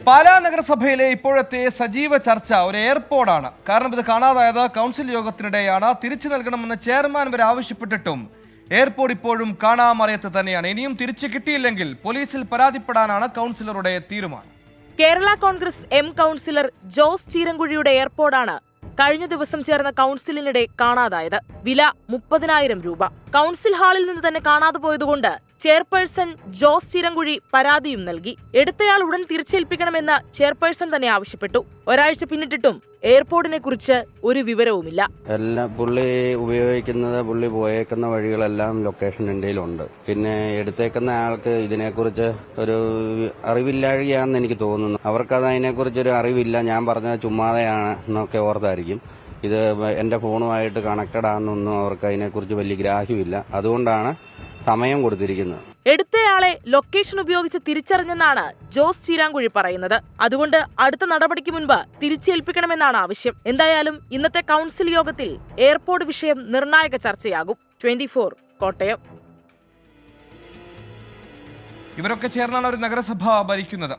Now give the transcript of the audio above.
പാലാ നഗരസഭയിലെ ഇപ്പോഴത്തെ സജീവ ചർച്ച ഒരു എയർപോർട്ടാണ്. കാരണം ഇത് കാണാതായത് കൗൺസിൽ യോഗത്തിനിടെയാണ്. തിരിച്ചു നൽകണമെന്ന് ചെയർമാൻ വരെ ആവശ്യപ്പെട്ടിട്ടും എയർപോർട്ട് ഇപ്പോഴും കാണാമറയത്ത് തന്നെയാണ്. ഇനിയും തിരിച്ചു കിട്ടിയില്ലെങ്കിൽ പോലീസിൽ പരാതിപ്പെടാനാണ് കൗൺസിലറുടെ തീരുമാനം. കേരള കോൺഗ്രസ് കൗൺസിലർ ജോസ് ചീരങ്കുഴിയുടെ എയർപോർട്ടാണ് കഴിഞ്ഞ ദിവസം ചേർന്ന കൗൺസിലിനിടെ കാണാതായത്. വില 30,000 രൂപ. കൗൺസിൽ ഹാളിൽ നിന്ന് തന്നെ കാണാതെ പോയതുകൊണ്ട് ചെയർപേഴ്സൺ ജോസ് ചീരങ്കുഴി പരാതിയും നൽകി. എടുത്തയാൾ ഉടൻ തിരിച്ചേൽപ്പിക്കണമെന്ന് ചെയർപേഴ്സൺ തന്നെ ആവശ്യപ്പെട്ടു. ഒരാഴ്ച പിന്നിട്ടിട്ടും എയർപോർട്ടിനെ കുറിച്ച് ഒരു വിവരവുമില്ല. പുള്ളി ഉപയോഗിക്കുന്നത്, പുള്ളി പോയേക്കുന്ന വഴികളെല്ലാം ലൊക്കേഷൻ ഇന്ത്യയിലുണ്ട്. പിന്നെ എടുത്തേക്കുന്ന ആൾക്ക് ഇതിനെക്കുറിച്ച് ഒരു അറിവില്ലാഴികയാണെന്ന് എനിക്ക് തോന്നുന്നു. അവർക്കത് അതിനെക്കുറിച്ചൊരു അറിവില്ല, ഞാൻ പറഞ്ഞത് ചുമ്മാതെയാണ് എന്നൊക്കെ ഓർത്തായിരിക്കും. ഇത് എന്റെ ഫോണുമായിട്ട് കണക്റ്റഡ് ആണെന്നൊന്നും അവർക്ക് അതിനെക്കുറിച്ച് വലിയ ഗ്രാഹ്യമില്ല. അതുകൊണ്ടാണ് സമയം കൊടുത്തിരിക്കുന്നത്. എടുത്തയാളെ ലൊക്കേഷൻ ഉപയോഗിച്ച് തിരിച്ചറിഞ്ഞെന്നാണ് ജോസ് ചീരാങ്കുഴി പറയുന്നത്. അതുകൊണ്ട് അടുത്ത നടപടിക്ക് മുൻപ് തിരിച്ചേൽപ്പിക്കണമെന്നാണ് ആവശ്യം. എന്തായാലും ഇന്നത്തെ കൗൺസിൽ യോഗത്തിൽ എയർപോർട്ട് വിഷയം നിർണായക ചർച്ചയാകും. 24 കോട്ടയം. ഇവരൊക്കെ ചേർന്നാണ് ഒരു നഗരസഭ ഭരിക്കുന്നത്.